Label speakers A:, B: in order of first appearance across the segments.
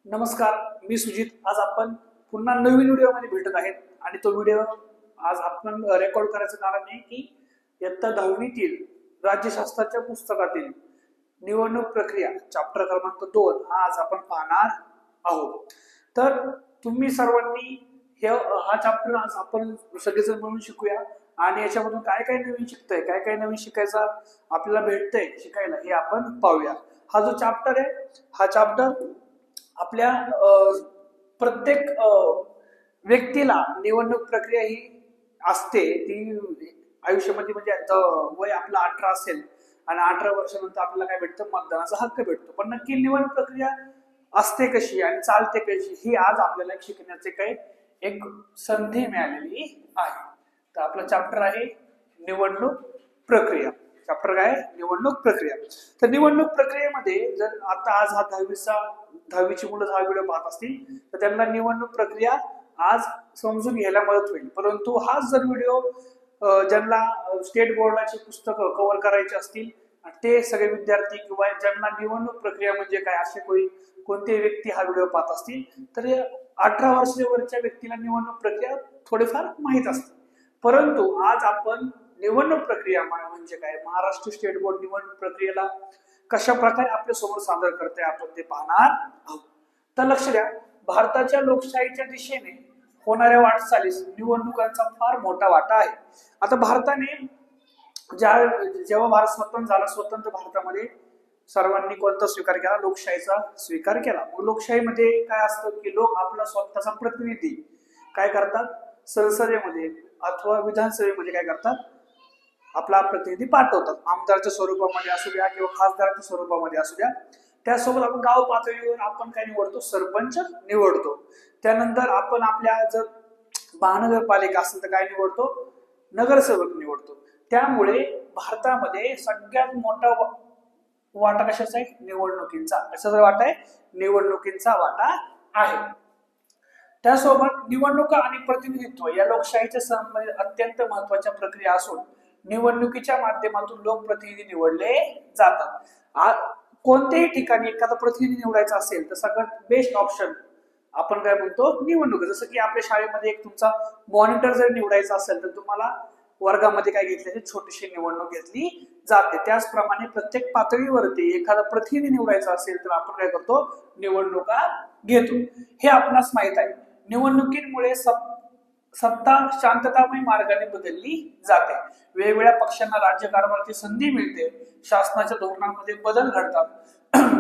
A: नमस्कार, मी सुजित. आज आपण पुन्हा नवीन व्हिडिओमध्ये भेटत आहेत आणि तो व्हिडिओ आज आपण रेकॉर्ड करायचं कारण आहे की इयत्ता 10वीतील राज्यशास्त्राच्या पुस्तकातील निवडणूक प्रक्रिया चॅप्टर क्रमांक 2 हा आज आपण पाहणार आहोत. तर तुम्ही सर्वांनी हा चॅप्टर आज आपण सगळेजण मिळून शिकूया आणि याच्यामधून काय काय नवीन शिकतंय, काय काय नवीन शिकायचं आपल्याला भेटतंय शिकायला हे आपण पाहूया. हा जो चॅप्टर आहे हा चॅप्टर आपल्या प्रत्येक व्यक्तीला निवडणूक प्रक्रिया ही असते ती आयुष्यामध्ये म्हणजे वय आपलं 18 असेल आणि 18 वर्षानंतर आपल्याला काय भेटतं, मतदानाचा हक्क भेटतो. पण नक्की निवडणूक प्रक्रिया असते कशी आणि चालते कशी ही आज आपल्याला शिकण्याचे काही एक संधी मिळालेली आहे. तर आपलं चॅप्टर आहे निवडणूक प्रक्रिया. चॅप्टर काय? निवडणूक प्रक्रिया. तर निवडणूक प्रक्रियेमध्ये जर आता आज हा 10वीची मुलं हा व्हिडिओ पाहत असतील तर त्यांना निवडणूक प्रक्रिया आज समजून घ्यायला मदत होईल. परंतु हाच जर व्हिडिओ ज्यांना स्टेट बोर्डाची पुस्तकं कव्हर करायची असतील ते सगळे विद्यार्थी किंवा ज्यांना निवडणूक प्रक्रिया म्हणजे काय असे कोणते व्यक्ती हा व्हिडिओ पाहत असतील तर 18 वर्षावरच्या व्यक्तीला निवडणूक प्रक्रिया थोडीफार माहीत असते. परंतु आज आपण निवडणूक प्रक्रिया म्हणजे काय, महाराष्ट्र स्टेट बोर्ड निवडणूक प्रक्रियेला कशा प्रकारे आपल्या समोर सादर करते आपण ते पाहणार आहोत. तर लक्ष द्या, भारताच्या लोकशाहीच्या दिशेने होणाऱ्या वाटचालीस निवडणुकांचा फार मोठा वाटा आहे. आता भारताने जेव्हा भारत स्वतंत्र झाला, स्वतंत्र भारतामध्ये सर्वांनी कोणता स्वीकार केला? लोकशाहीचा स्वीकार केला. मग लोकशाहीमध्ये काय असतं की लोक आपला स्वतःचा प्रतिनिधी काय करतात, संसदेमध्ये अथवा विधानसभेमध्ये काय करतात, आपला प्रतिनिधी पाठवतात. आमदारच्या स्वरूपामध्ये असू द्या किंवा खासदाराच्या स्वरूपामध्ये असू द्या. त्यासोबत आपण गाव पातळीवर आपण काय निवडतो, सरपंच निवडतो. त्यानंतर आपण आपल्या जर महानगरपालिका असेल तर काय निवडतो, नगरसेवक निवडतो. त्यामुळे भारतामध्ये सगळ्यात मोठा वाटा कशाचा आहे? निवडणुकींचा. कशाचा वाटा आहे? निवडणुकींचा वाटा आहे. त्यासोबत निवडणुका आणि प्रतिनिधित्व या लोकशाहीच्या संबंधित अत्यंत महत्वाच्या प्रक्रिया असून निवडणुकीच्या माध्यमातून लोकप्रतिनिधी निवडले जातात. कोणत्याही ठिकाणी एखादा प्रतिनिधी निवडायचा असेल तर सगळ्यात बेस्ट ऑप्शन आपण काय म्हणतो, निवडणूक. जसं की आपल्या शाळेमध्ये एक तुमचा मॉनिटर जर निवडायचा असेल तर तुम्हाला वर्गामध्ये काय घेतले, छोटीशी निवडणूक घेतली जाते. त्याचप्रमाणे प्रत्येक पातळीवरती एखादा प्रतिनिधी निवडायचा असेल तर आपण काय करतो, निवडणुका घेतो. हे आपणास माहित आहे. निवडणुकीमुळे सत्ता शांततामय मार्गाने बदलली जाते. वेगवेगळ्या पक्षांना राज्यकारभाराची संधी मिळते. शासनाच्या धोरणांमध्ये बदल घडतात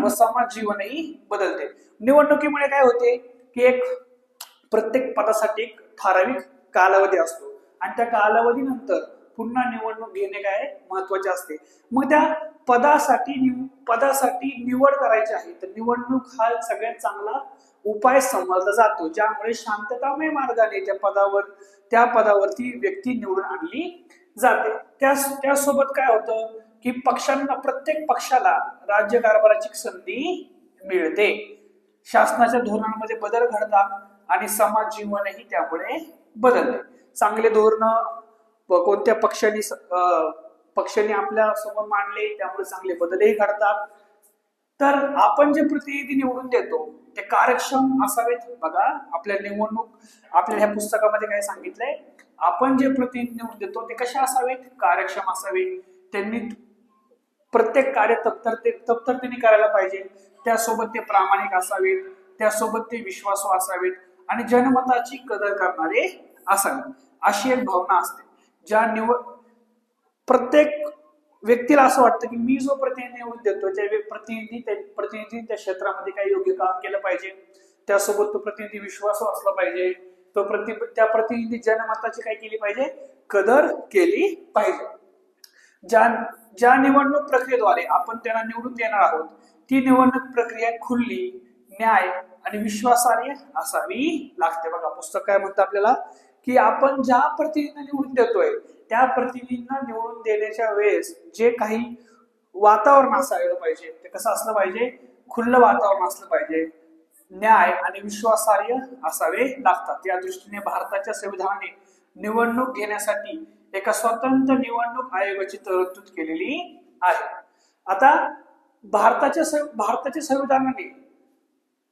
A: व समाज जीवनही बदलते. निवडणुकीमुळे काय होते की एक प्रत्येक पदासाठी एक ठराविक कालावधी असतो आणि त्या कालावधीनंतर पुन्हा निवडणूक घेणे काय महत्वाचे असते. मग त्या पदासाठी निवड करायची आहे तर निवडणूक हा सगळ्यात चांगला उपाय समजला जातो, ज्यामुळे शांततामय मार्गाने त्या पदावरती व्यक्ती निवडून आणली जाते. त्यासोबत काय होतं की प्रत्येक पक्षाला राज्यकारभाराची संधी मिळते. शासनाच्या धोरणांमध्ये बदल घडतात आणि समाज जीवनही त्यामुळे बदलते. चांगले धोरण कोणत्या पक्षाने आपल्या समोर मांडले त्यामुळे चांगले बदलही घडतात. तर आपण जे प्रतिनिधी निवडून देतो ते कार्यक्षम असावेत. बघा, आपल्या ह्या पुस्तकामध्ये काय सांगितलंय, आपण जे प्रतिनिधी निवडून देतो ते कसे असावेत, कार्यक्षम असावेत. त्यांनी प्रत्येक कार्य तत्परतेने करायला पाहिजे. त्यासोबत ते प्रामाणिक असावेत, त्यासोबत ते विश्वासू असावेत आणि जनमताची कदर करणारे असावेत. अशी एक भावना असते. प्रत्येक व्यक्तीला असं वाटतं की मी जो प्रतिनिधी निवडून देतो त्या प्रतिनिधी त्या क्षेत्रामध्ये काही योग्य काम केलं पाहिजे. त्यासोबत तो प्रतिनिधी विश्वासू असला पाहिजे. त्या प्रतिनिधी जनमताची काय केली पाहिजे, कदर केली पाहिजे. ज्या निवडणूक प्रक्रियेद्वारे आपण त्यांना निवडून देणार आहोत ती निवडणूक प्रक्रिया खुली, न्याय आणि विश्वासार्ह असावी लागते. बघा, पुस्तक काय म्हणतं आपल्याला की आपण ज्या प्रतिनिधींना निवडून देतोय त्या प्रतिनिधींना निवडून देण्याच्या वेळेस जे काही वातावरण असायला पाहिजे ते कसं असलं पाहिजे, खुलं वातावरण असलं पाहिजे. न्याय आणि विश्वासार्ह असावे लागतात. या दृष्टीने भारताच्या संविधानाने निवडणूक घेण्यासाठी एका स्वतंत्र निवडणूक आयोगाची तरतूद केलेली आहे. आता भारताच्या संविधानाने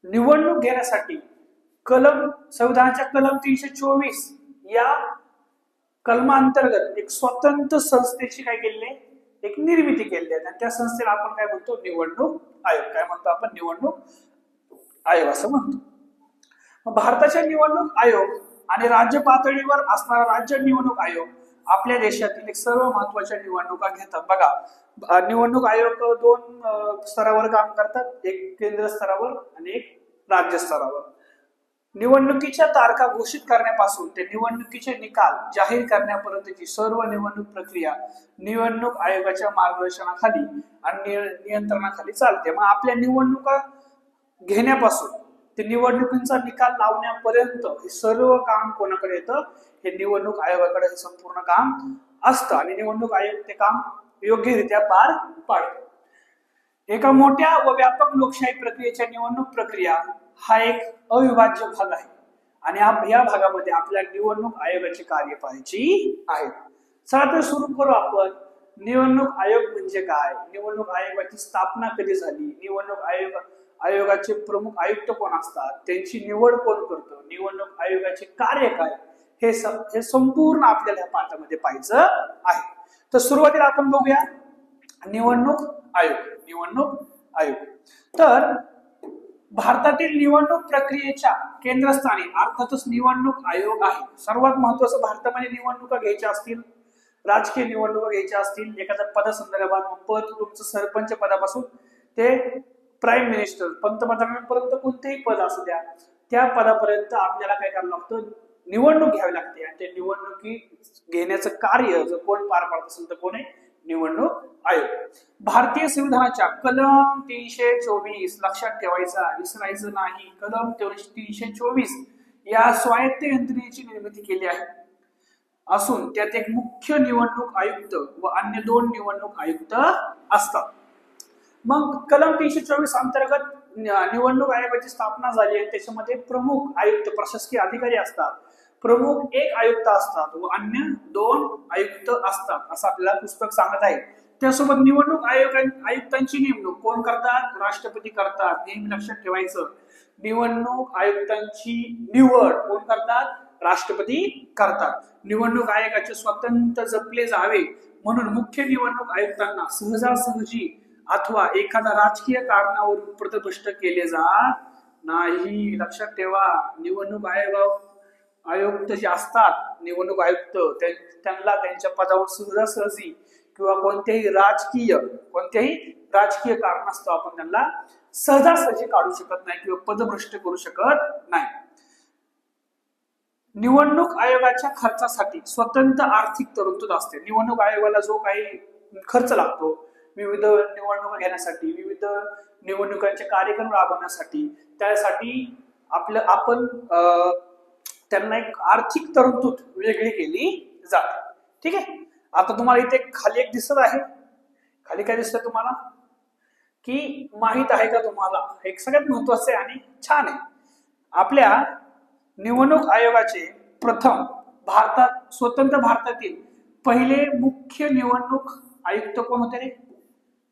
A: निवडणूक घेण्यासाठी संविधानाच्या कलम 324 या कलमांतर्गत एक स्वतंत्र संस्थेची काय केलेली आहे, एक निर्मिती केलेली आहे. आणि त्या संस्थेला आपण काय म्हणतो, निवडणूक आयोग. काय म्हणतो आपण, निवडणूक आयोग असं म्हणतो. भारताच्या निवडणूक आयोग आणि राज्य पातळीवर असणारा राज्य निवडणूक आयोग आपल्या देशातील एक सर्व महत्वाच्या निवडणुका घेतात. बघा, निवडणूक आयोग दोन स्तरावर काम करतात, एक केंद्र स्तरावर आणि एक राज्य स्तरावर. निवडणुकीच्या तारखा घोषित करण्यापासून ते निवडणुकीचे निकाल जाहीर करण्यापर्यंतची सर्व निवडणूक प्रक्रिया निवडणूक आयोगाच्या मार्गदर्शनाखाली आणि नियंत्रणाखाली चालते. मग आपल्या निवडणुका घेण्यापासून ते निवडणुकीचा निकाल लावण्यापर्यंत हे सर्व काम कोणाकडे येतं, हे निवडणूक आयोगाकडे हे संपूर्ण काम असतं आणि निवडणूक आयोग ते काम योग्यरित्या पार पाडतो. एका मोठ्या व व्यापक लोकशाही प्रक्रियेच्या निवडणूक प्रक्रिया हा एक अविभाज्य भाग आहे आणि या भागामध्ये आपल्या निवडणूक आयोगाची कार्य पाहायची आहेत. चला तर सुरू करू आपण. निवडणूक आयोग म्हणजे काय, निवडणूक आयोगाची स्थापना कधी झाली, निवडणूक आयोगाचे प्रमुख आयुक्त कोण असतात, त्यांची निवड कोण करतो, निवडणूक आयोगाचे कार्य काय, हे संपूर्ण आपल्याला या पाठामध्ये पाहायचं आहे. तर सुरुवातीला आपण बघूया निवडणूक आयोग. निवडणूक आयोग तर भारतातील निवडणूक प्रक्रियेच्या केंद्रस्थानी अर्थातच निवडणूक आयोग आहे. सर्वात महत्वाचं, भारतामध्ये निवडणुका घ्यायच्या असतील, राजकीय निवडणुका घ्यायच्या असतील, एखाद्या पदासंदर्भात पद, तुमचं सरपंच पदापासून ते प्राईम मिनिस्टर, पंतप्रधानांपर्यंत कोणतेही पद असू द्या, त्या पदापर्यंत आपल्याला काय करावं लागतं, निवडणूक घ्यावी लागते. आणि ते निवडणुकी घेण्याचं कार्य जर कोण पार पाडत असेल तर कोण आहे, निवडणूक आयोग. भारतीय संविधानाच्या कलम 324 लक्षात ठेवायचा, विसरायचं नाही, कलम 324 या स्वायत्त यंत्रणेची निर्मिती केली आहे असून त्यात एक मुख्य निवडणूक आयुक्त व अन्य 2 निवडणूक आयुक्त असतात. मग कलम 324 अंतर्गत निवडणूक आयोगाची स्थापना झाली आहे. त्याच्यामध्ये प्रमुख आयुक्त, प्रशासकीय अधिकारी असतात, प्रमुख 1 आयुक्त असतात व अन्य 2 आयुक्त असतात असं आपल्याला पुस्तक सांगत आहे. त्यासोबत निवडणूक आयुक्तांची नेमणूक कोण करतात, राष्ट्रपती करतात. नेहमी लक्षात ठेवायचं, निवडणूक आयुक्तांची निवड कोण करतात, राष्ट्रपती करतात. निवडणूक आयोगाचे स्वतंत्र जपले जावे म्हणून मुख्य निवडणूक आयुक्तांना सहजासहजी अथवा एखाद्या राजकीय कारणावरून पदभ्रष्ट केले जात नाही. लक्षात ठेवा, निवडणूक आयुक्त जे असतात, निवडणूक आयुक्त, त्यांना त्यांच्या पदावर सहजासहजी किंवा कोणत्याही राजकीय कारणास्तव आपण त्यांना सहजासहजी काढू शकत नाही किंवा पदभ्रष्ट करू शकत नाही. निवडणूक आयोगाच्या खर्चासाठी स्वतंत्र आर्थिक तरतूद असते. निवडणूक आयोगाला जो काही खर्च लागतो, विविध निवडणुका घेण्यासाठी, विविध निवडणुकांचे कार्यक्रम राबवण्यासाठी, त्यासाठी आपण त्यांना एक आर्थिक तरतूद वेगळी केली जाते. ठीक आहे. आता तुम्हाला इथे खाली एक दिसत आहे, खाली काय दिसतंय तुम्हाला, की माहित आहे का तुम्हाला, एक सगळ्यात महत्वाचं आहे आणि छान आहे. आपल्या निवडणूक आयोगाचे प्रथम स्वतंत्र भारतातील पहिले मुख्य निवडणूक आयुक्त कोण होते रे,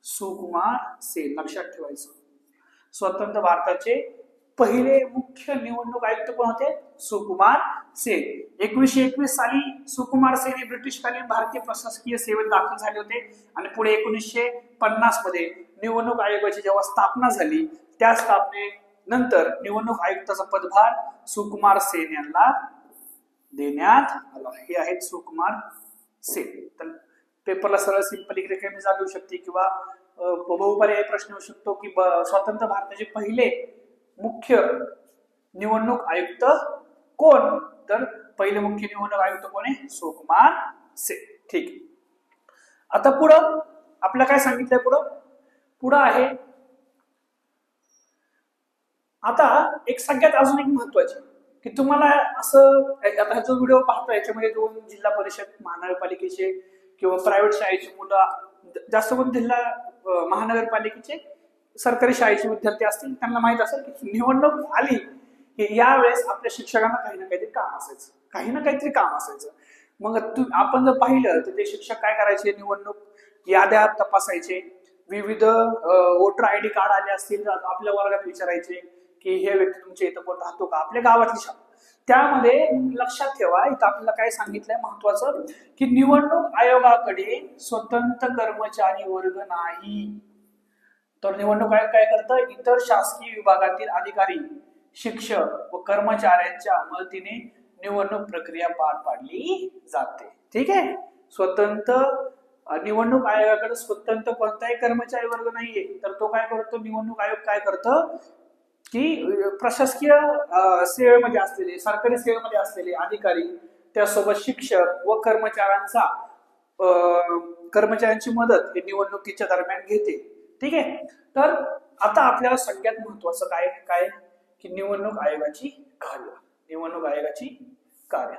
A: सुकुमार सेन. लक्षात ठेवायचं, स्वतंत्र भारताचे पहिले मुख्य निवडणूक आयुक्त कोण होते, सुकुमार सेन. 1921 साली सुकुमार सेन हे ब्रिटिशकालीन भारतीय प्रशासकीय सेवेत दाखल झाले होते आणि पुढे 1950 मध्ये निवडणूक आयोगाची जेव्हा स्थापना झाली, त्या स्थापनेनंतर निवडणूक आयुक्ताचा पदभार सुकुमार सेन यांना देण्यात आला. हे आहेत सुकुमार सेन. तर पेपरला सरळ सिंपल इकडे मी जाऊ शकते किंवा बहुपर्यायी प्रश्न येऊ शकतो की स्वतंत्र भारताचे पहिले मुख्य निवडणूक आयुक्त कोण, तर पहिले मुख्य निवडणूक आयुक्त कोण आहे, सुकुमार सेन. ठीक आहे. आता पुढं आपलं काय सांगितलंय, पुढं आहे आता एक सगळ्यात अजून एक महत्वाचे की तुम्हाला असं, आता जो व्हिडिओ पाहतो याच्यामध्ये 2 जिल्हा परिषद महानगरपालिकेचे किंवा प्रायव्हेट शाळेचे मुलं, जास्त करून जिल्हा महानगरपालिकेचे सरकारी शाळेचे विद्यार्थी असतील, त्यांना माहित असेल की निवडणूक आली की यावेळेस आपल्या शिक्षकांना काही ना काहीतरी काम असायचं. मग आपण जर पाहिलं तर ते शिक्षक काय करायचे, निवडणूक याद्या तपासायचे, विविध वोटर ID कार्ड आले असतील आपल्या वर्गात विचारायचे की हे व्यक्ती तुमच्या इथं कोण राहतो का, आपल्या गावातली शाळा. त्यामध्ये लक्षात ठेवा, इथं आपल्याला काय सांगितलंय महत्वाचं, की निवडणूक आयोगाकडे स्वतंत्र कर्मचारी वर्ग नाही. तर निवडणूक आयोग काय करतं, इतर शासकीय विभागातील अधिकारी, शिक्षक व कर्मचाऱ्यांच्या मदतीने निवडणूक प्रक्रिया पार पाडली जाते. ठीक आहे. स्वतंत्र निवडणूक आयोगाकडे स्वतंत्र कोणताही कर्मचारी वर्ग नाहीये. तर तो काय करतो, निवडणूक आयोग काय करतं की प्रशासकीय सेवेमध्ये असलेले, सरकारी सेवेमध्ये असलेले अधिकारी, त्यासोबत शिक्षक व कर्मचाऱ्यांची मदत हे निवडणुकीच्या दरम्यान घेते. ठीक आहे. तर आता आपल्याला सगळ्यात महत्वाचं काय की निवडणूक आयोगाची कार्य. निवडणूक आयोगाची कार्य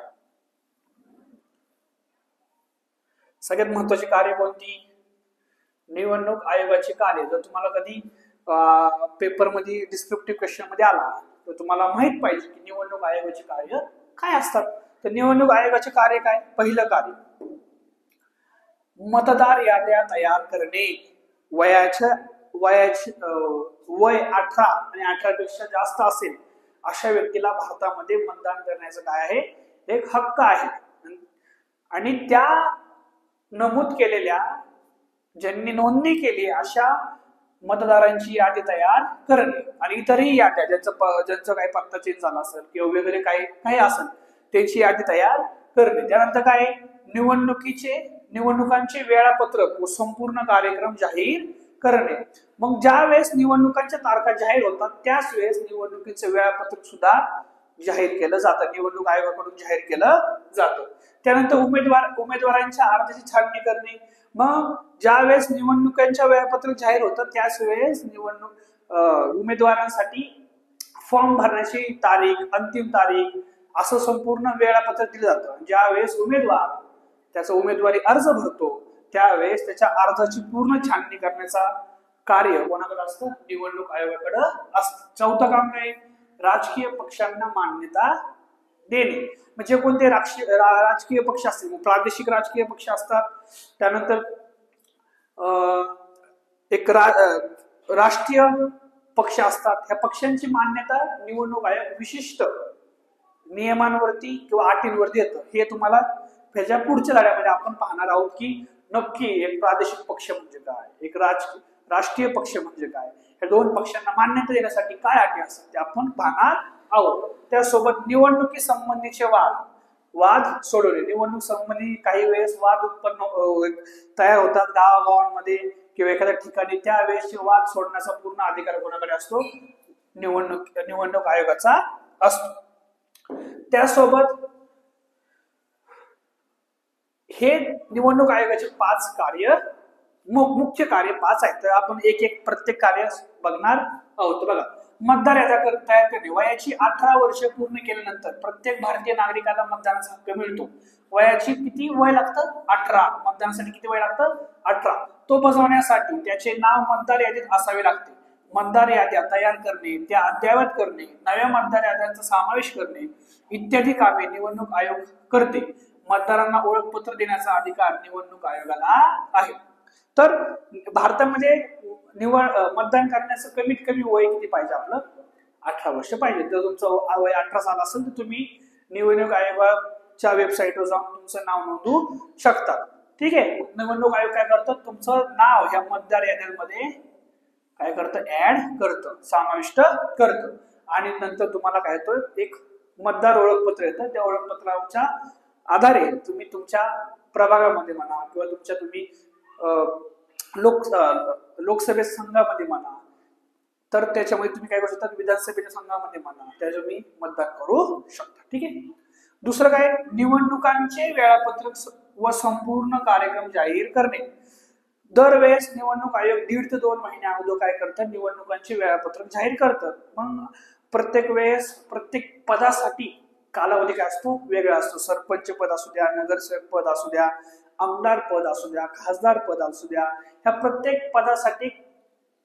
A: सगळ्यात महत्वाची कार्य कोणती, निवडणूक आयोगाची कार्य. जर तुम्हाला कधी पेपरमध्ये डिस्क्रिप्टिव्ह क्वेश्चन मध्ये आला तर तुम्हाला माहित पाहिजे की निवडणूक आयोगाची कार्य काय असतात. तर निवडणूक आयोगाचे कार्य काय, पहिलं कार्य मतदार याद्या तयार करणे. वय 18 आणि 18 पेक्षा जास्त असेल अशा व्यक्तीला भारतामध्ये मतदान करण्याचं काय आहे, एक हक्क आहे. आणि त्या नमूद केलेल्या, ज्यांनी नोंदणी केली अशा मतदारांची यादी तयार करणे. आणि इतरही याद्या, ज्यांचं काही पत्ता चेंज झाला असेल किंवा वगैरे काही असेल त्यांची यादी तयार करणे. त्यानंतर काय, निवडणुकांचे वेळापत्रक व संपूर्ण कार्यक्रम जाहीर करणे. मग ज्या वेळेस निवडणुकांच्या तारखा जाहीर होतात त्याच वेळेस निवडणुकीचं वेळापत्रक सुद्धा जाहीर केलं जातं, निवडणूक आयोगाकडून जाहीर केलं जातं. त्यानंतर उमेदवारांच्या अर्जाची छाननी करणे. मग ज्या वेळेस निवडणुकांच्या वेळापत्रक जाहीर होतं त्याच वेळेस उमेदवारांसाठी फॉर्म भरण्याची तारीख, अंतिम तारीख असं संपूर्ण वेळापत्रक दिलं जातं. ज्या वेळेस उमेदवार त्याचा उमेदवारी अर्ज भरतो त्यावेळेस त्याच्या अर्जाची पूर्ण छाननी करण्याचा कार्य कोणाकडे असतं, निवडणूक आयोगाकडे असतं. चौथं काम काय, राजकीय पक्षांना मान्यता देणे. म्हणजे कोणते राजकीय पक्ष असतील, प्रादेशिक राजकीय पक्ष असतात, त्यानंतर एक राष्ट्रीय पक्ष असतात. ह्या पक्षांची मान्यता निवडणूक आयोग विशिष्ट नियमांवरती किंवा अटींवरती येतं. हे तुम्हाला त्याच्या पुढच्या धड्यामध्ये आपण पाहणार आहोत की नक्की एक प्रादेशिक पक्ष म्हणजे काय, एक राष्ट्रीय पक्ष म्हणजे काय, या दोन पक्षांना मान्यता देण्यासाठी काय अटी असतात ते आपण पाहणार आहोत. त्यासोबत निवडणुकी संबंधीचे वाद सोडवणे. निवडणूक संबंधी काही वेळेस वाद तयार होतात गावागावांमध्ये किंवा एखाद्या ठिकाणी, त्यावेळेस वाद सोडण्याचा पूर्ण अधिकार कोणाकडे असतो, निवडणूक आयोगाचा असतो. त्यासोबत हे निवडणूक आयोगाचे 5 कार्य, मुख्य कार्य 5 आहेत. तर आपण एक प्रत्येक कार्य बघणार आहोत. बघा, मतदार याद्या तयार करणे. वयाची 18 वर्ष पूर्ण केल्यानंतर प्रत्येक भारतीय नागरिकाला मतदानाचा हक्क मिळतो. वयाची किती वय लागतं, 18. मतदानासाठी किती वय लागतं, 18. तो बजावण्यासाठी त्याचे नाव मतदार यादीत असावे लागते. मतदार याद्या तयार करणे, त्या अद्ययावत करणे, नव्या मतदार याद्यांचा समावेश करणे इत्यादी कामे निवडणूक आयोग करते. मतदारांना ओळखपत्र देण्याचा अधिकार निवडणूक आयोगाला आहे. तर भारतामध्ये मतदान करण्याचं कमीत कमी वय किती पाहिजे, आपलं 18 वर्ष पाहिजे. जर तुमचं वय 18 साल असेल तर तुम्ही निवडणूक आयोगाच्या वेबसाईटवर जाऊन तुमचं नाव नोंदवू शकता. ठीक आहे. निवडणूक आयोग काय करतं, तुमचं नाव ह्या मतदार याद्यांमध्ये काय करतं, ऍड करतं, समाविष्ट करतं. आणि नंतर तुम्हाला काय होतं, एक मतदार ओळखपत्र येतं. त्या ओळखपत्राच्या आधारे तुम्ही तुमच्या प्रभागामध्ये म्हणा किंवा तुम्ही लोकसभे संघामध्ये म्हणा, तर त्याच्यामध्ये तुम्ही काय करू शकता, विधानसभेच्या संघामध्ये म्हणा, त्याच्यावर तुम्ही मतदान करू शकता. ठीक आहे. दुसरं काय, निवडणुकांचे वेळापत्रक व संपूर्ण कार्यक्रम जाहीर करणे. दरवेळेस निवडणूक आयोग 1.5 ते 2 महिन्या अगोदर काय करतात, निवडणुकांचे वेळापत्रक जाहीर करतात. मग प्रत्येक वेळेस प्रत्येक पदासाठी कालावधी काय असतो, वेगळा असतो. सरपंच पद असू द्या, नगरसेवक पद असू द्या, आमदार पद असू द्या, खासदार पद असू द्या, ह्या प्रत्येक पदासाठी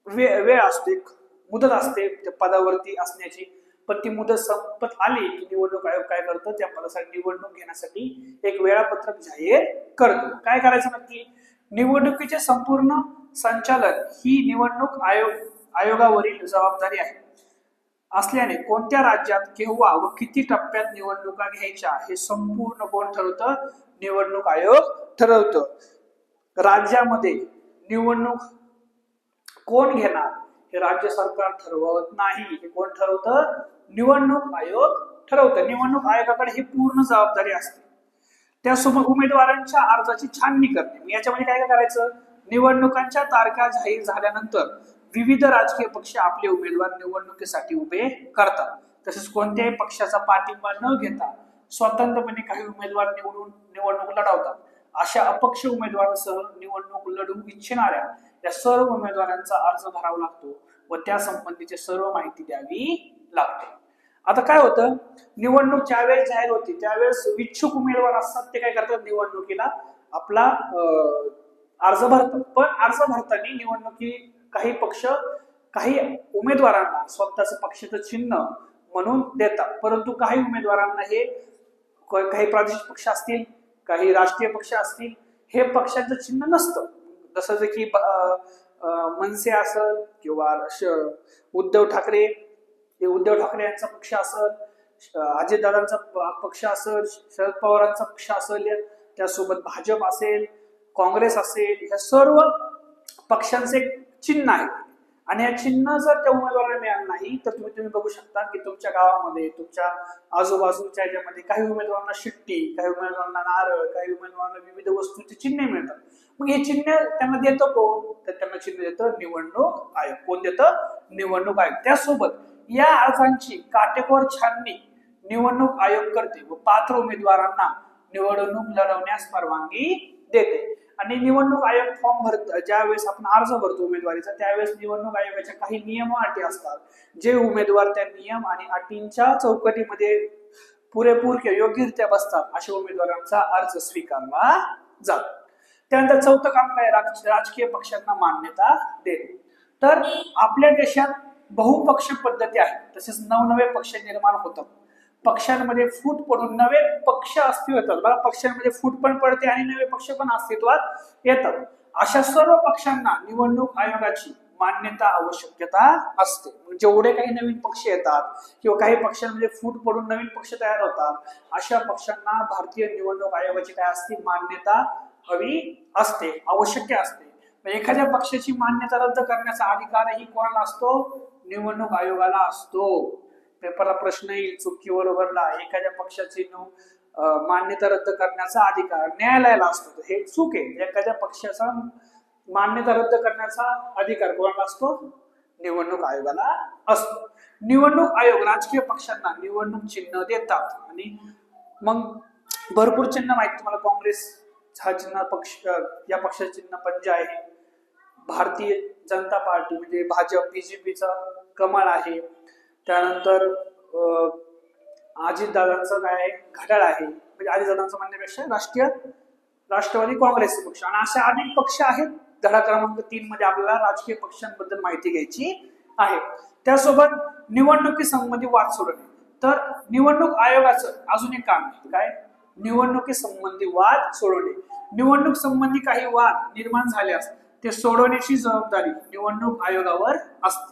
A: वेळ असते, एक मुदत असते त्या पदावरती असण्याची. पण ती मुदत संपत आली की निवडणूक आयोग काय करतो, त्या पदासाठी निवडणूक घेण्यासाठी एक वेळापत्रक जाहीर करतो. काय करायचं नक्की, निवडणुकीचे संपूर्ण संचालन ही निवडणूक आयोगावरील जबाबदारी आहे. असल्याने कोणत्या राज्यात केव्हा व किती टप्प्यात निवडणुका घ्यायच्या हे संपूर्ण कोण ठरवतं? निवडणूक आयोग ठरवतं. राज्यामध्ये निवडणूक कोण घेणार हे राज्य सरकार ठरवत नाही. हे कोण ठरवतं? निवडणूक आयोग ठरवतं. निवडणूक आयोगाकडे ही पूर्ण जबाबदारी असते. त्यासोबत उमेदवारांच्या अर्जाची छाननी करणे. याच्यामध्ये काय करायचं? निवडणुकांच्या तारखा जाहीर झाल्यानंतर विविध राजकीय पक्ष आपले उमेदवार निवडणुकीसाठी उभे करतात. तसेच कोणत्याही पक्षाचा पाठिंबा न घेता स्वतंत्रपणे काही उमेदवार निवडणूक लढवतात. अशा अपक्ष उमेदवारांसह निवडणूक लढवू इच्छिणाऱ्या या सर्व उमेदवारांचा अर्ज भरावा लागतो व त्या संबंधीची सर्व माहिती द्यावी लागते. आता काय होतं? निवडणूक ज्यावेळेस जाहीर होती त्यावेळेस इच्छुक उमेदवार असतात ते काय करतात? निवडणुकीला आपला अर्ज भरतात. पण अर्ज भरताना निवडणुकी काही पक्ष काही उमेदवारांना स्वतःचं पक्षाचं चिन्ह म्हणून देतात. परंतु काही उमेदवारांना हे काही प्रादेशिक पक्ष असतील, काही राष्ट्रीय पक्ष असतील, हे पक्षाचं चिन्ह नसतं. जसं की मनसे असेल किंवा उद्धव ठाकरे यांचा पक्ष असेल, अजितदादांचा पक्ष असेल, शरद पवारांचा पक्ष असेल, त्यासोबत भाजप असेल, काँग्रेस असेल, ह्या सर्व पक्षांचे चिन्ह आहे. आणि या चिन्ह जर त्या उमेदवाराला मिळालं नाही तर तुम्ही बघू शकता की तुमच्या गावामध्ये, तुमच्या आजूबाजूच्या याच्यामध्ये काही उमेदवारांना शिट्टी, काही उमेदवारांना नारळ, काही उमेदवारांना विविध वस्तूंची चिन्हे मिळतात. मग हे चिन्ह त्यांना देतं कोण? तर त्यांना चिन्ह देतं निवडणूक आयोग. कोण देतं? निवडणूक आयोग. त्यासोबत या अर्जांची काटेकोर छाननी निवडणूक आयोग करते व पात्र उमेदवारांना निवडणूक लढवण्यास परवानगी देते. आणि निवडणूक आयोग फॉर्म ज्यावेळेस आपण अर्ज भरतो उमेदवारीचा, त्यावेळेस निवडणूक आयोगाच्या काही नियम अटी असतात. जे उमेदवार त्या नियम आणि अटींच्या चौकटीमध्ये पुरेपूर किंवा योग्यरित्या बसतात अशा उमेदवारांचा अर्ज स्वीकारला जातो. त्यानंतर चौथं काम काय? राजकीय पक्षांना मान्यता देणे. तर आपल्या देशात बहुपक्ष पद्धती आहे. तसेच नवनवे पक्ष निर्माण होतात. पक्षांमध्ये फूट पडून नवे पक्ष अस्तित्वात येतात. बघा, पक्षांमध्ये फूट पण पडते आणि नवे पक्ष पण अस्तित्वात येतात. अशा सर्व पक्षांना निवडणूक आयोगाची मान्यता आवश्यकता असते. जेवढे काही नवीन पक्ष येतात किंवा काही पक्षांमध्ये फूट पडून नवीन पक्ष तयार होतात, अशा पक्षांना भारतीय निवडणूक आयोगाची काय असते? मान्यता हवी असते, आवश्यक असते. एखाद्या पक्षाची मान्यता रद्द करण्याचा अधिकारही कोणाला असतो? निवडणूक आयोगाला असतो. पेपरला प्रश्न येईल चुकी बरोबरला, एखाद्या पक्षाची मान्यता रद्द करण्याचा अधिकार न्यायालयाला असतो. हे चूक आहे. एखाद्या पक्षाचा मान्यता रद्द करण्याचा अधिकार कोणाला असतो? निवडणूक आयोगाला असतो. निवडणूक आयोग राजकीय पक्षांना निवडणूक चिन्ह देतात. आणि मग भरपूर चिन्ह माहिती तुम्हाला. काँग्रेस हा चिन्ह पक्ष, या पक्षाचे चिन्ह पंजा आहे. भारतीय जनता पार्टी म्हणजे भाजप, बीजेपीचा कमळ आहे. त्यानंतर अजितदादांचं काय आहे? घड्याळ आहे. म्हणजे अजितदादांचं म्हणण्यापेक्षा राष्ट्रवादी काँग्रेस पक्ष. आणि असे अनेक पक्ष आहेत. धडा क्रमांक 3 मध्ये आपल्याला राजकीय पक्षांबद्दल माहिती घ्यायची आहे. त्यासोबत निवडणुकी संबंधी वाद सोडवणे. तर निवडणूक आयोगाचं अजून एक काम आहे. काय? निवडणुकी संबंधी वाद सोडवणे. निवडणूक संबंधी काही वाद निर्माण झाल्यास ते सोडवण्याची जबाबदारी निवडणूक आयोगावर असते.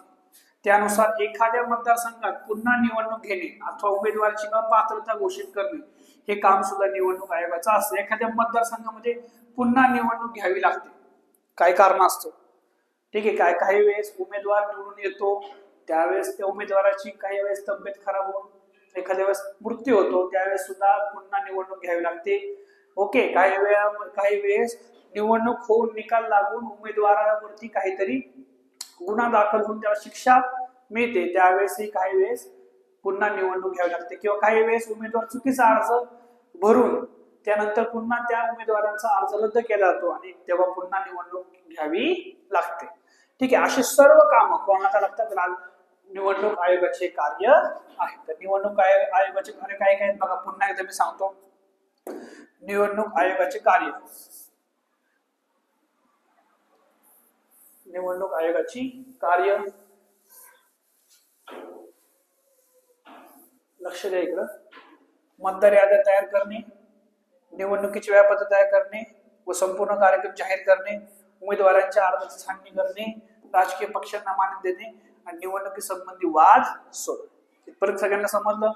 A: त्यानुसार एखाद्या मतदारसंघात पुन्हा निवडणूक घेणे अथवा उमेदवाराची अपात्रता घोषित करणे हे काम सुद्धा निवडणूक आयोगाचं असतं. एखाद्या मतदारसंघामध्ये पुन्हा निवडणूक घ्यावी लागते. काय कारण असतं? ठीक आहे. काही वेळेस उमेदवार निवडून येतो, त्यावेळेस त्या उमेदवाराची काही वेळेस तब्येत खराब होऊन एखाद्या वेळेस मृत्यू होतो, त्यावेळेस सुद्धा पुन्हा निवडणूक घ्यावी लागते. ओके. काही वेळेस निवडणूक होऊन निकाल लागून उमेदवारावरती काहीतरी गुन्हा दाखल होऊन त्याला शिक्षा मिळते, त्यावेळेसही काही वेळेस पुन्हा निवडणूक घ्यावी लागते. किंवा काही वेळेस उमेदवार चुकीचा अर्ज भरून त्यानंतर पुन्हा त्या उमेदवारांचा अर्ज रद्द केला जातो आणि तेव्हा पुन्हा निवडणूक घ्यावी लागते. ठीक आहे. असे सर्व कामं कोणाला लागतात? निवडणूक आयोगाचे कार्य आहे. तर निवडणूक आयोगाचे कार्य काय काय बघा, पुन्हा एकदा मी सांगतो. निवडणूक आयोगाचे कार्य. निवडणूक आयोगाची कार्य, लक्ष द्या इकडं. मतदार याद्या तयार करणे, निवडणुकीचे वेळापत्रक तयार करणे व संपूर्ण कार्यक्रम जाहीर करणे, उमेदवारांच्या अर्जाची छाननी करणे, राजकीय पक्षांना मान्यता देणे आणि निवडणुकी संबंधी वाद सोडवणे. इथपर्यंत सगळ्यांना समजलं?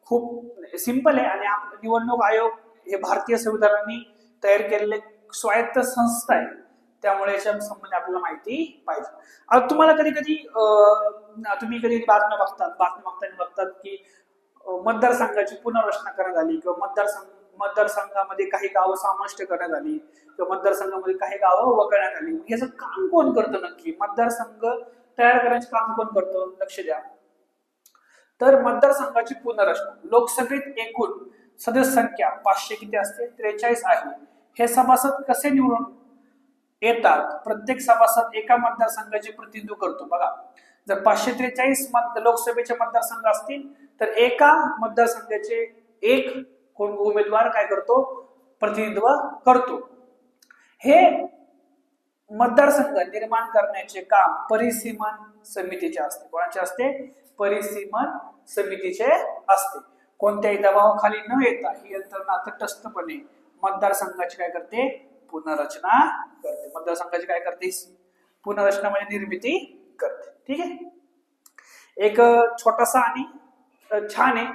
A: खूप सिंपल आहे. आणि निवडणूक आयोग हे भारतीय संविधानाने तयार केलेले स्वायत्त संस्था आहे, त्यामुळे याच्या संबंधी आपल्याला माहिती पाहिजे. आता तुम्हाला कधी कधी तुम्ही कधी बातम्या बघतात की मतदारसंघाची पुनर्रचना करण्यात आली, किंवा मतदारसंघामध्ये काही गावं समाविष्ट करण्यात आली, किंवा मतदारसंघामध्ये काही गावं वगळण्यात आली. याचं काम कोण करतं नक्की? मतदारसंघ तयार करण्याचे काम कोण करतं? लक्ष द्या. तर मतदारसंघाची पुनर्रचना, लोकसभेत एकूण सदस्य संख्या 500 किती असते? 43 आहे. हे सभासद कसे निवडून येतात? प्रत्येक सभासद एका मतदारसंघाचे प्रतिनिधित्व करतो. बघा, जर 543 लोकसभेचे मतदारसंघ असतील तर एका मतदारसंघाचे एक कोण उमेदवार काय करतो? प्रतिनिधित्व करतो. हे मतदारसंघ निर्माण करण्याचे काम परिसीमन समितीचे असते. कोणाचे असते? परिसीमन समितीचे असते. कोणत्याही दबावाखाली न येता ही यंत्रणा तटस्थपणे मतदारसंघाची काय करते? पुनर्रचना करते. मतदारसंघाची काय करते? पुनर्रचना म्हणजे निर्मिती करते. ठीक आहे. एक छोटासा आणि छान आहे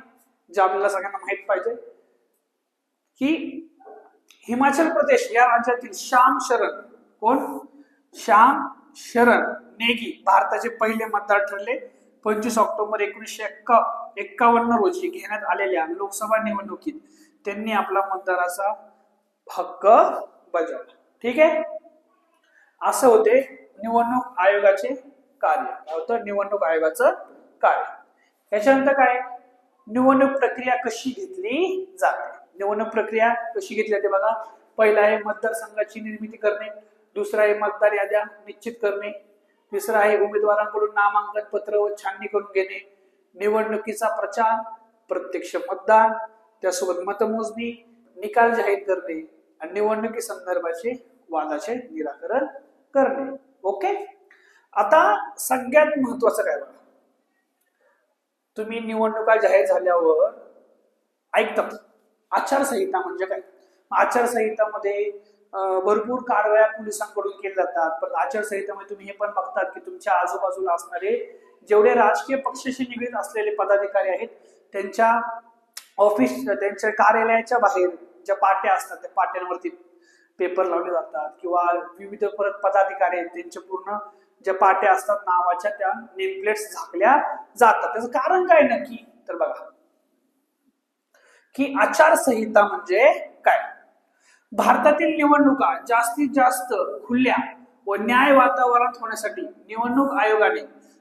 A: जे आपल्याला सगळ्यांना माहित पाहिजे की हिमाचल प्रदेश या राज्यातील श्याम शरण, कोण? श्याम शरण नेगी भारताचे पहिले मतदार ठरले. 25 ऑक्टोबर 1951 रोजी घेण्यात आलेल्या लोकसभा निवडणुकीत त्यांनी आपला मतदाराचा हक्क बजावला. ठीक आहे. असं होते निवडणूक आयोगाचे कार्य. निवडणूक आयोगाचं कार्य. याच्यानंतर काय? निवडणूक प्रक्रिया कशी घेतली जाते? निवडणूक प्रक्रिया कशी घेतली जाते बघा. पहिला आहे मतदारसंघाची निर्मिती करणे, दुसरा आहे मतदार याद्या निश्चित करणे, तिसरा आहे उमेदवारांकडून नामांकन पत्र व छाननी करून घेणे, निवडणुकीचा प्रचार, प्रत्यक्ष मतदान, त्यासोबत मतमोजणी, निकाल जाहीर करणे आणि निवडणुकी संदर्भाचे वादाचे निराकरण करणे. ओके. आता सगळ्यात महत्वाचं काय बघा, तुम्ही निवडणुका जाहीर झाल्यावर ऐकतात आचारसंहिता म्हणजे काय. आचारसंहितामध्ये भरपूर कारवाया पोलिसांकडून केल्या जातात. पण आचारसंहितेमध्ये तुम्ही हे पण बघतात की तुमच्या आजूबाजूला असणारे जेवढे राजकीय पक्षाशी निगडीत असलेले पदाधिकारी आहेत त्यांच्या ऑफिस, त्यांच्या कार्यालयाच्या बाहेर ज्या पाट्या असतात त्या पाट्यांवरती पेपर लावले जातात, किंवा विविध परत पदाधिकारी आहेत त्यांचे पूर्ण ज्या पाट्या असतात नावाच्या त्या नेमप्लेट्स झाकल्या जातात. त्याचं कारण काय नक्की? तर बघा की आचारसंहिता म्हणजे काय. भारतातील निवडणुका जास्तीत जास्त खुल्या व न्याय वातावरणात होण्यासाठी निवडणूक आयोगाने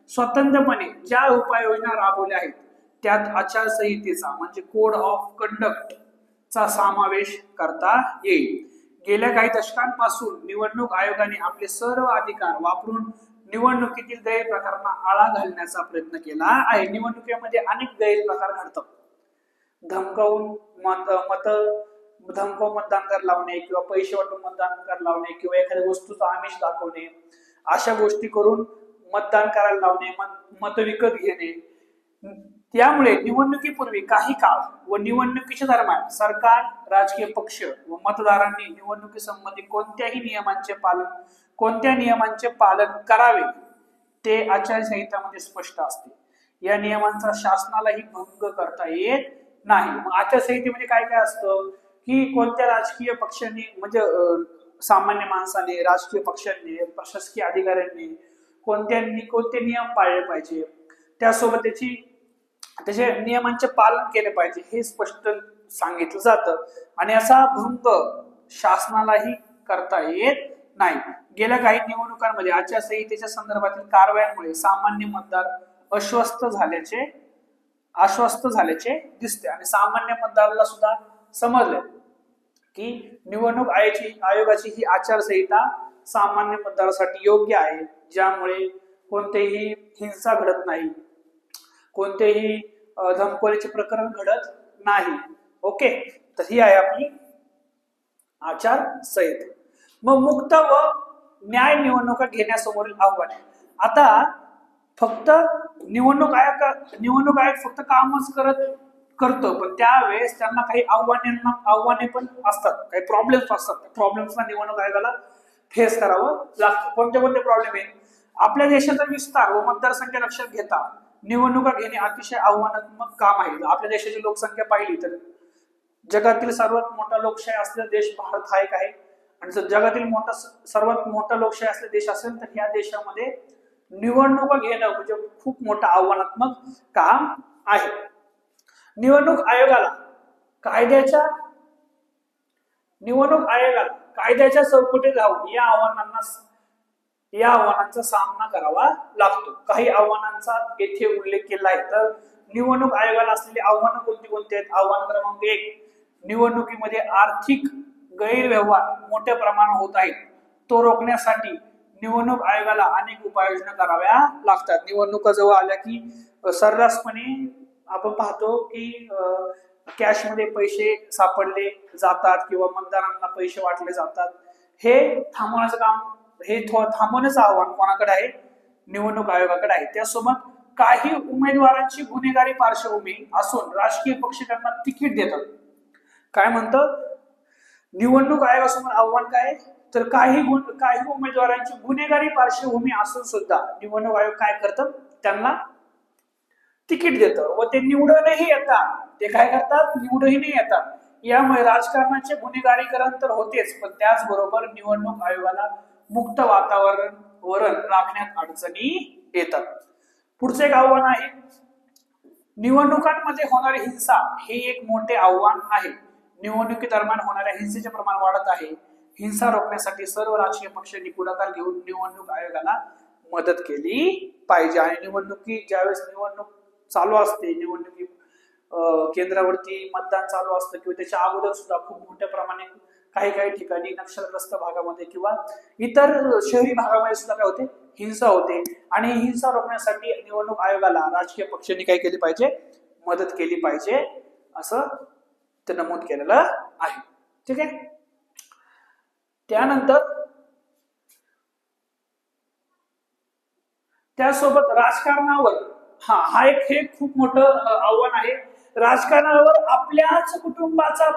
A: स्वतंत्रपणे ज्या उपाययोजना राबवल्या आहेत त्यात आचारसंहितेचा म्हणजे कोड ऑफ कंडक्ट चा समावेश करता येईल. गेल्या काही दशकांपासून निवडणूक आयोगाने आपले सर्व अधिकार वापरून निवडणुकीतील गैरप्रकारांना आळा घालण्याचा प्रयत्न केला आहे. निवडणुकीमध्ये अनेक गैरप्रकार घडतात. धमकावून मतदान कर लावणे, किंवा पैसे वाटून मतदान कर लावणे, किंवा एखाद्या वस्तूचा आमिष दाखवणे, अशा गोष्टी करून मतदान करायला लावणे, मत विकत घेणे. त्यामुळे निवडणुकीपूर्वी काही काळ व निवडणुकीच्या दरम्यान सरकार, राजकीय पक्ष व मतदारांनी निवडणुकीसंबंधी कोणत्या नियमांचे पालन करावे ते आचारसंहितामध्ये स्पष्ट असते. या नियमांचा शासनालाही भंग करता येत नाही. मग आचारसंहितेमध्ये काय काय असतं की कोणत्या राजकीय पक्षांनी म्हणजे सामान्य माणसाने, राजकीय पक्षांनी, प्रशासकीय अधिकाऱ्यांनी कोणते नियम पाळले पाहिजे, त्यासोबत त्याचे नियमांचे पालन केले पाहिजे हे स्पष्ट सांगितलं जातं. आणि असा भंग शासनालाही करता येत नाही. गेल्या काही निवडणुकांमध्ये आचारसंहितेच्या संदर्भातील कारवायांमुळे सामान्य मतदार आश्वस्त झाल्याचे दिसते. आणि सामान्य मतदाराला सुद्धा समजले की निवडणूक आयोगाची ही आचारसंहिता सामान्य मतदारासाठी योग्य आहे, ज्यामुळे कोणतेही हिंसा घडत नाही, कोणतेही धमकोलीचे प्रकरण घडत नाही. ओके. तर ही आहे आपली आचारसंहिता. मग मुक्त व न्याय निवडणुका घेण्यासमोरील आव्हाने. आता फक्त निवडणूक आयोग फक्त कामच करतो, पण त्यावेळेस त्यांना काही आव्हाने पण असतात, काही प्रॉब्लेम्स असतात. प्रॉब्लेम्सना निवडणूक आयोगाला फेस करावं लागतं. कोणते प्रॉब्लेम आहेत? आपल्या देशाचा विस्तार व मतदारसंख्या लक्षात घेता निवडणुका घेणे अतिशय आव्हानात्मक काम आहे. आपल्या देशाची लोकसंख्या पाहिली तर जगातील सर्वात मोठा लोकशाही असलेला देश भारत हा एक आहे. आणि जर जगातील सर्वात मोठा लोकशाही असलेला देश असेल तर या देशामध्ये निवडणुका घेणं म्हणजे खूप मोठं आव्हानात्मक काम आहे. निवडणूक आयोगाला कायद्याच्या चौकटीत राहून या आव्हानांचा सामना करावा लागतो. काही आव्हानांचा येथे उल्लेख केला आहे. तर निवडणूक आयोगाला असलेली आव्हानं कोणती आहेत? आव्हान क्रमांक 1, निवडणुकीमध्ये आर्थिक गैरव्यवहार मोठ्या प्रमाणात होत आहेत. तो रोखण्यासाठी निवडणूक आयोगाला अनेक उपाययोजना कराव्या लागतात. निवडणुका जवळ आल्या की सर्रासपणे आपण पाहतो की कॅश मध्ये पैसे सापडले जातात किंवा मतदारांना पैसे वाटले जातात. हे थांबवण्याचं आव्हान कोणाकडे आहे? निवडणूक आयोगाकडे आहे. त्यासोबत काही उमेदवारांची गुन्हेगारी पार्श्वभूमी असून राजकीय पक्ष त्यांना तिकीट देतात. काय म्हणतं निवडणूक आयोगासमोर आव्हान काय? तर काही उमेदवारांची गुन्हेगारी पार्श्वभूमी असून सुद्धा निवडणूक आयोग काय करतं? त्यांना तिकीट देतं व ते निवडूनही येतात. ते काय करतात? निवडूनही येतात. यामुळे राजकारणाचे गुन्हेगारीकरण तर होतेच, पण त्याचबरोबर निवडणूक आयोगाला मुक्त वातावरण राखण्यात अडचणी येतात. पुढचे एक आव्हान आहे निवडणुकांमध्ये होणारी हिंसा. हे एक मोठे आव्हान आहे. निवडणुकी दरम्यान होणाऱ्या हिंसेचे प्रमाण वाढत आहे. हिंसा रोखण्यासाठी सर्व राजकीय पक्षांनी पुढाकार घेऊन निवडणूक आयोगाला मदत केली पाहिजे. आणि ज्यावेळेस निवडणूक चालू असते, निवडणुकी केंद्रावरती मतदान चालू असतं किंवा त्याच्या अगोदर सुद्धा खूप मोठ्या प्रमाणे काही ठिकाणी नक्षलग्रस्त भागामध्ये किंवा इतर शहरी भागामध्ये सुद्धा काय होते? हिंसा होते. आणि हिंसा रोखण्यासाठी निवडणूक आयोगाला राजकीय पक्षांनी काय केली पाहिजे? मदत केली पाहिजे, असं ते नमूद केलेलं आहे. ठीक आहे. त्यासोबत राजकारणावर हे खूप मोठं आव्हान आहे. राजकारणावर आपल्याच कुटुंबाचा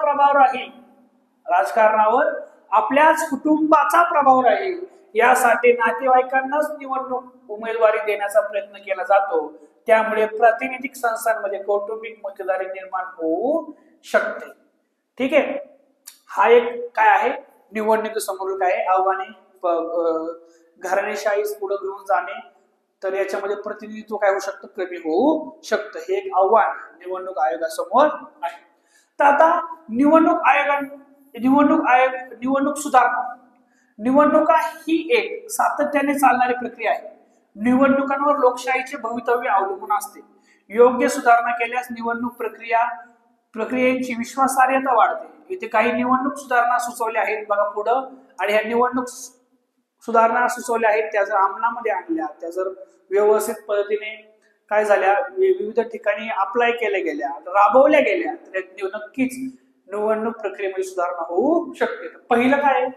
A: प्रभाव राहील. यासाठी नातेवाईकांनाच निवडणूक उमेदवारी देण्याचा प्रयत्न केला जातो. त्यामुळे प्रातिनिधिक संस्थांमध्ये कौटुंबिक मतदारी निर्माण होऊ शकते. ठीक आहे. हा एक काय आहे? निवडणुकीसमोर काय आव्हाने? घराणेशाही पुढे घेऊन जाणे. तर याच्यामध्ये प्रतिनिधित्व काय होऊ शकतं? कमी होऊ शकतं. हे एक आव्हान निवडणूक आयोगासमोर आहे. तर आता निवडणूक सुधारणा. निवडणुका ही एक सातत्याने चालणारी प्रक्रिया आहे. निवडणुकांवर लोकशाहीचे भवितव्य अवलंबून असते. योग्य सुधारणा केल्यास निवडणूक प्रक्रियेची विश्वासार्हता वाढते. इथे काही निवडणूक सुधारणा सुचवल्या आहेत बघा पुढं. आणि ह्या निवडणूक सुधारणा सुचवल्या आहेत, त्या जर अंमलामध्ये आणल्या, त्या जर व्यवस्थित पद्धतीने काय झाल्या, विविध ठिकाणी अप्लाय केल्या गेल्या, राबवल्या गेल्या, तर नक्कीच निवडणूक प्रक्रियेमध्ये सुधारणा होऊ शकते. पहिलं काय?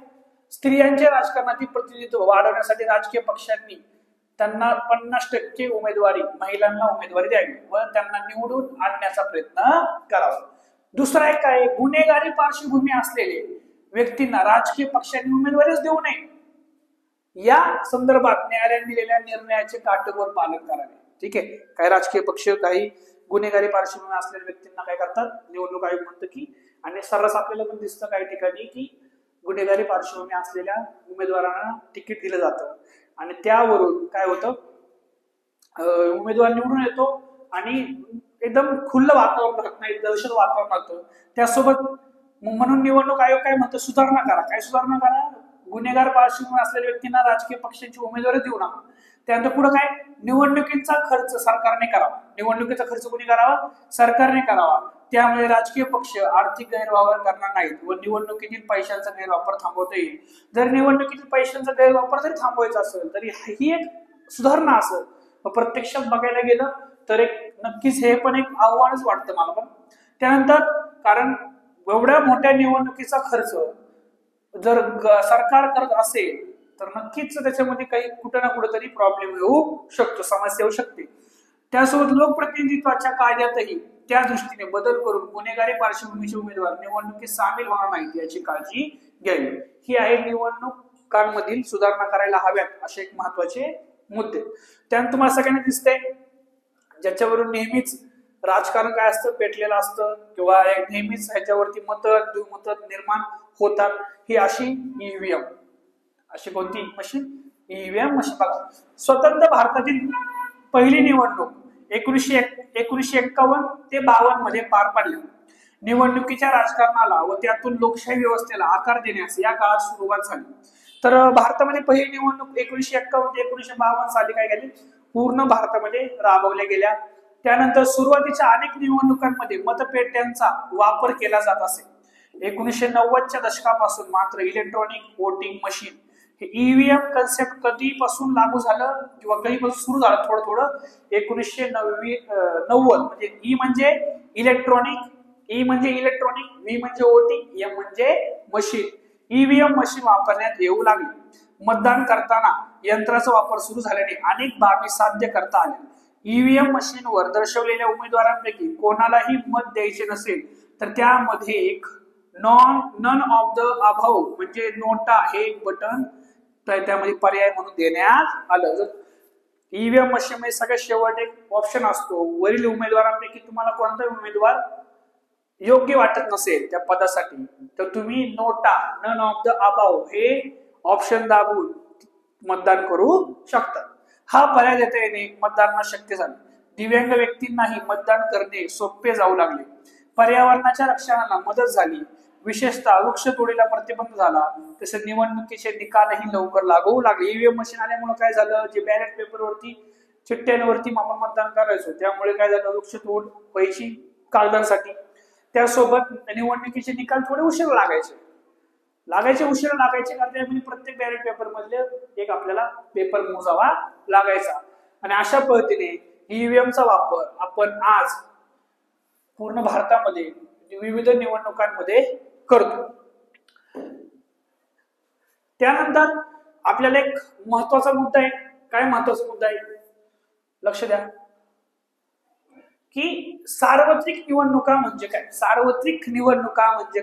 A: स्त्रियांच्या राजकारणातील प्रतिनिधित्व वाढवण्यासाठी राजकीय पक्षांनी त्यांना 50% महिलांना उमेदवारी द्यावी व त्यांना निवडून आणण्याचा प्रयत्न करावा. दुसरा एक काय? गुन्हेगारी पार्श्वभूमी असलेले व्यक्तींना राजकीय पक्षांनी उमेदवारीच देऊ नये. या संदर्भात न्यायालयाने दिलेल्या निर्णयाचे काटेकोर पालन करावे. ठीक आहे. काही राजकीय पक्ष काही गुन्हेगारी पार्श्वभूमी असलेल्या व्यक्तींना काय करतात? निवडणूक आयोग म्हणतं की, आणि सर्रास आपल्याला पण दिसतं काही ठिकाणी की गुन्हेगारी पार्श्वभूमी असलेल्या उमेदवारांना तिकीट दिलं जातं आणि त्यावरून काय होतं? उमेदवार निवडून येतो आणि एकदम खुल्लं वातावरण राहत नाही, दहशत वातावरण राहतं. त्यासोबत म्हणून निवडणूक आयोग काय म्हणतं? सुधारणा करा. काय सुधारणा करा? गुन्हेगार पार्श्वभूमी असलेल्या व्यक्तींना राजकीय पक्षांची उमेदवारी देऊ नका. त्यानंतर पुढे काय? निवडणुकीचा खर्च सरकारने करावा. निवडणुकीचा खर्च कोणी करावा? सरकारने करावा. त्यामुळे राजकीय पक्ष आर्थिक गैरवापर करणार नाहीत व निवडणुकीतील पैशांचा गैरवापर थांबवता येईल. जर निवडणुकीतील पैशांचा गैरवापर जरी थांबवायचा असेल तरी ही एक सुधारणा असेल. प्रत्यक्षात बघायला गेलं तर नक्कीच हे पण एक आव्हानच वाटतं मला पण. त्यानंतर कारण एवढ्या मोठ्या निवडणुकीचा खर्च जर सरकार करत असेल तर नक्कीच त्याच्यामध्ये काही कुठं ना कुठं तरी प्रॉब्लेम येऊ शकतो, समस्या येऊ शकते. त्यासोबत लोकप्रतिनिधित्वाच्या कायद्यातही त्या दृष्टीने बदल करून गुन्हेगारी पार्श्वभूमीचे उमेदवार निवडणुकीत सामील होणार नाहीत याची काळजी घ्यावी. ही आहे निवडणुकांमधील सुधारणा करायला हव्यात असे एक महत्वाचे मुद्दे. त्यानंतर तुम्हाला सगळ्यांना दिसतंय ज्याच्यावरून नेहमीच राजकारण काय असतं पेटलेलं असतं किंवा नेहमीच ह्याच्यावरती दुमत निर्माण होतात, ही अशी ईव्हीएम. अशी कोणती मशीन? EVM machine. बघा, स्वतंत्र भारतातील पहिली निवडणूक 1951 ते 52 मध्ये पार पडली. निवडणुकीच्या राजकारणाला व त्यातून लोकशाही व्यवस्थेला आकार देण्यास या काळात सुरुवात झाली. तर भारतामध्ये पहिली निवडणूक 1951 ते 1952 साली काय झाली? पूर्ण भारतामध्ये राबवल्या गेल्या. त्यानंतर सुरुवातीच्या अनेक निवडणुकांमध्ये मतपेट्यांचा वापर केला जात असे. 1990च्या दशकापासून मात्र इलेक्ट्रॉनिक वोटिंग मशीन हे ईव्हीएम कन्सेप्ट कधीपासून लागू झालं किंवा कधीपासून सुरू झालं? थोडं थोडं 1990. म्हणजे ई म्हणजे इलेक्ट्रॉनिक, व्ही म्हणजे वोटिंग, एम म्हणजे मशीन. ईव्हीएम मशीन वापरण्यात येऊ लागली. मतदान करताना यंत्राचा वापर सुरू झाल्याने अनेक बाबी साध्य करता आल्या. ईव्हीएम मशीनवर दर्शवलेल्या उमेदवारांपैकी कोणालाही मत द्यायचे नसेल तर त्यामध्ये एक नन ऑफ द अभाव म्हणजे नोटा हे एक बटन त्यामध्ये पर्याय म्हणून देण्यात आलं. जर ईव्हीएम मशीन मध्ये सगळ्यात शेवट एक ऑप्शन असतो, वरील उमेदवारांपैकी तुम्हाला कोणता उमेदवार योग्य वाटत नसेल त्या पदासाठी तर तुम्ही नोटा नन ऑफ द अबाव हे ऑप्शन दाबून मतदान करू शकता. हा पर्याय देता येणे मतदारांना शक्य झाले. दिव्यांग व्यक्तींनाही मतदान करणे सोपे जाऊ लागले. पर्यावरणाच्या रक्षणाला मदत झाली. विशेषतः वृक्षतोडीला प्रतिबंध झाला. तसेच निवडणुकीचे निकालही लवकर लागू लागले. ईव्हीएम मशीन आल्यामुळे काय झालं? जे बॅलेट पेपरवरती चिठ्ठ्यांवरती आपण मतदान करायचो त्यामुळे काय झालं? वृक्षतोड व्हायची कागदांसाठी. त्यासोबत निवडणुकीचे निकाल थोडे उशीर लागायचे कारण त्यामध्ये प्रत्येक बॅलेट पेपर मधले एक आपल्याला पेपर मोजावा लागायचा. आणि अशा पद्धतीने ईव्हीएमचा वापर आपण आज पूर्ण भारतामध्ये विविध निवडणुकांमध्ये करतो. त्यानंतर आपल्याला एक महत्वाचा मुद्दा आहे. काय महत्वाचा मुद्दा आहे? लक्ष द्या की सार्वत्रिक निवडणुका म्हणजे काय? सार्वत्रिक निवडणुका म्हणजे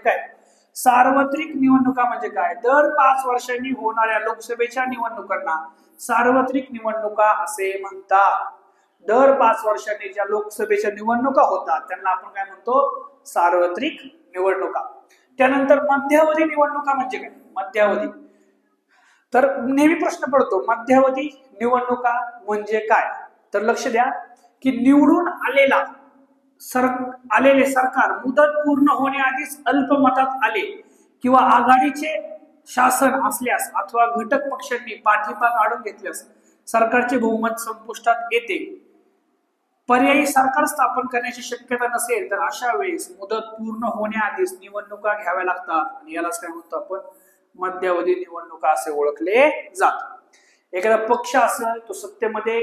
A: काय? दर 5 वर्षांनी होणाऱ्या लोकसभेच्या निवडणुकांना सार्वत्रिक निवडणुका असे म्हणतात. दर 5 वर्षांनी ज्या लोकसभेच्या निवडणुका होतात त्यांना आपण काय म्हणतो? सार्वत्रिक निवडणुका. त्यानंतर मध्यावधी निवडणुका म्हणजे काय? मध्यावधी, तर नेहमी प्रश्न पडतो मध्यावधी निवडणुका म्हणजे काय? तर लक्ष द्या की निवडून आलेले सरकार मुदत पूर्ण होण्याआधीच अल्पमतात आले किंवा आघाडीचे शासन असल्यास अथवा घटक पक्षांनी पाठिंबा काढून घेतल्यास सरकारचे बहुमत संपुष्टात येते. पर्यायी सरकार स्थापन करण्याची शक्यता नसेल तर अशा वेळेस मुदत पूर्ण होण्याआधीच निवडणुका घ्याव्या लागतात आणि यालाच काय म्हणतो आपण? मध्यावधी निवडणुका असे ओळखले जातात. एखादा पक्ष असेल तो सत्तेमध्ये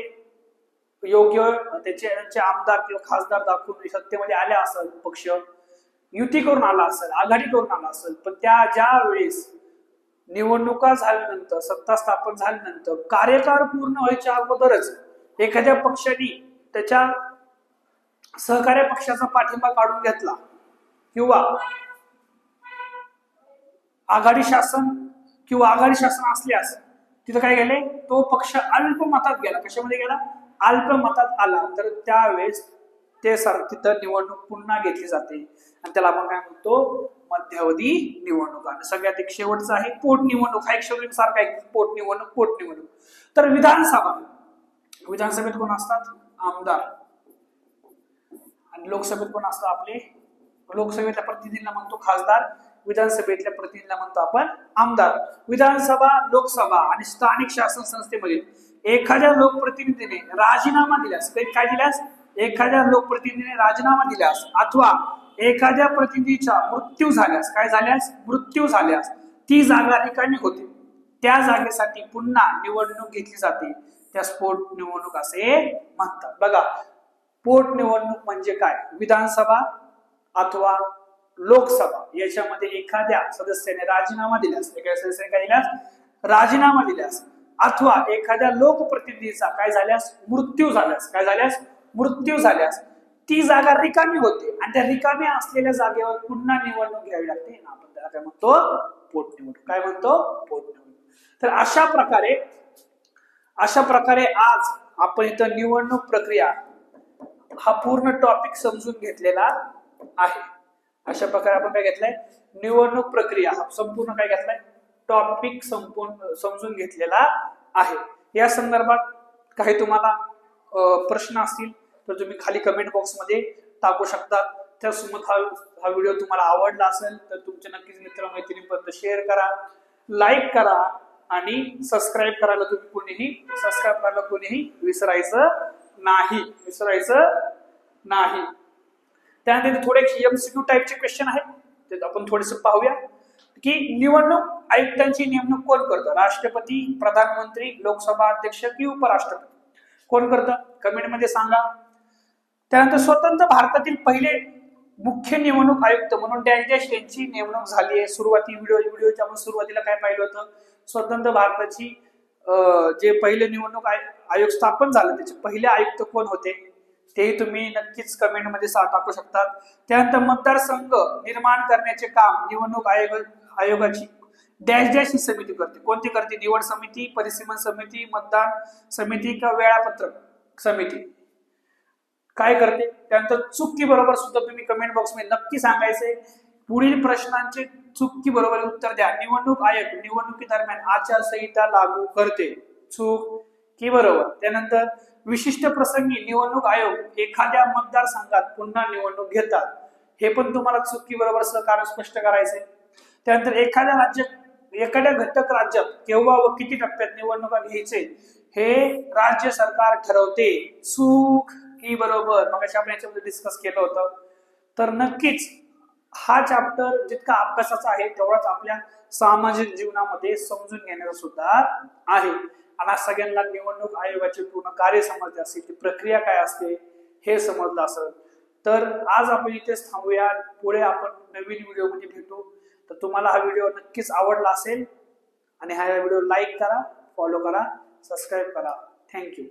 A: योग्य त्याचे आमदार किंवा खासदार दाखवून सत्तेमध्ये आल्या असेल, पक्ष युती करून आला असेल, आघाडी करून आला असेल, पण ज्या वेळेस निवडणुका झाल्यानंतर सत्ता स्थापन झाल्यानंतर कार्यकाळ पूर्ण व्हायच्या अगोदरच एखाद्या पक्षाने त्याच्या सहकार्य पक्षाचा पाठिंबा काढून घेतला किंवा आघाडी शासन असल्यास तिथं काय गेले? तो पक्ष अल्पमतात गेला. कशामध्ये गेला? अल्पमतात आला तर त्यावेळेस तिथं निवडणूक पुन्हा घेतली जाते आणि त्याला आपण काय म्हणतो? मध्यावधी निवडणूक. आणि सगळ्यात एक शेवटचा आहे पोटनिवडणूक. हा एक शब्द सारखा आहे, पोटनिवडणूक. तर विधानसभेत कोण असतात? आमदार. आणि लोकसभेत कोण असतात? आपले लोकसभेतल्या प्रतिनिधींना म्हणतो खासदार, विधानसभेतल्या प्रतिनिधींना म्हणतो आपण आमदार. विधानसभा, लोकसभा आणि स्थानिक शासन संस्थेमधील एखाद्या लोकप्रतिनिधीने राजीनामा दिल्यास, काय दिल्यास? एखाद्या लोकप्रतिनिधीने राजीनामा दिल्यास अथवा एखाद्या प्रतिनिधीचा मृत्यू झाल्यास, काय झाल्यास? मृत्यू झाल्यास ती जागा रिकामी होते. त्या जागेसाठी पुन्हा निवडणूक घेतली जाते. त्यास पोटनिवडणूक असे म्हणतात. बघा, पोटनिवडणूक म्हणजे काय? विधानसभा अथवा लोकसभा याच्यामध्ये एखाद्या सदस्याने राजीनामा दिल्यास, अथवा एखाद्या लोकप्रतिनिधीचा मृत्यू झाल्यास ती जागा रिकामी होते आणि त्या रिकामी असलेल्या जागेवर पुन्हा निवडणूक घ्यावी लागते. आपण त्याला काय म्हणतो? पोटनिवडणूक. काय म्हणतो? पोटनिवडणूक. तर अशा प्रकारे आज आपण इथं निवडणूक प्रक्रिया हा पूर्ण टॉपिक समजून घेतलेला आहे. अशा प्रकारे आपण काय घेतलंय, निवडणूक प्रक्रिया हा संपूर्ण काय घेतलाय, टॉपिक संपूर्ण समजून घेतलेला आहे. या संदर्भात काही तुम्हाला प्रश्न असतील तर तुम्ही खाली कमेंट बॉक्स मध्ये टाकू शकतात. त्यासोबत हा व्हिडिओ तुम्हाला आवडला असेल तर तुमच्या नक्कीच मित्रमैत्रिणींपर्यंत शेअर करा, लाईक करा आणि सबस्क्राईब करायला कोणीही विसरायचं नाही. त्यानंतर थोडे MCQ टाईपचे क्वेश्चन आहेत ते आपण थोडेसे पाहूया की निवडणूक आयुक्तांची नेमणूक कोण करतं, राष्ट्रपती, प्रधानमंत्री, लोकसभा अध्यक्ष की उपराष्ट्रपती, कोण करतं, कमेंट मध्ये सांगा. त्यानंतर स्वतंत्र भारतातील पहिले मुख्य निवडणूक आयुक्त म्हणून डॅश डॅश यांची नेमणूक झाली आहे. व्हिडिओच्या आपण सुरुवातीला काय पाहिलं होतं, स्वतंत्र भारताची जे पहिले निवडणूक आयोग स्थापन झालं त्याचे पहिले आयुक्त कोण होते तेही तुम्ही नक्कीच कमेंट मध्ये टाकू शकतात. त्यानंतर मतदारसंघ निर्माण करण्याचे काम निवडणूक आयोगाची डॅश डॅश ही समिती करते. कोणती करते, निवड समिती, परिसीमन समिती, मतदान समिती का वेळापत्रक समिती काय करते. त्यानंतर चुकी बरोबर सुद्धा तुम्ही कमेंट बॉक्स मध्ये नक्की सांगायचे. पुढील प्रश्नांचे चुकी बरोबर उत्तर द्या. निवडणूक आयोग निवडणुकी दरम्यान आचारसंहिता लागू करते, चूक की बरोबर. त्यानंतर विशिष्ट प्रसंगी निवडणूक आयोग एखाद्या मतदारसंघात पुन्हा निवडणूक घेतात, हे पण तुम्हाला चुकी बरोबर कारण स्पष्ट करायचे. त्यानंतर एखाद्या घटक राज्यात केव्हा व किती टप्प्यात निवडणुका घ्यायचे हे राज्य सरकार ठरवते, चूक की बरोबर. मग आपण याच्यामध्ये डिस्कस केलं होतं. तर नक्कीच हा चॅप्टर जितका अभ्यासाचा आहे तेवढाच आपल्या सामाजिक जीवनामध्ये समजून घेण्याचा सुद्धा आहे. आणि सगळ्यांना निवडणूक आयोगाचे पूर्ण कार्य समजले असेल, ती प्रक्रिया काय असते हे समजलं असेल. तर आज आपण इथेच थांबूया, पुढे आपण नवीन व्हिडिओ मध्ये भेटू. तर तुम्हाला हा व्हिडिओ नक्कीच आवडला असेल आणि हा व्हिडिओ लाईक करा, फॉलो करा, सबस्क्राईब करा. थँक्यू.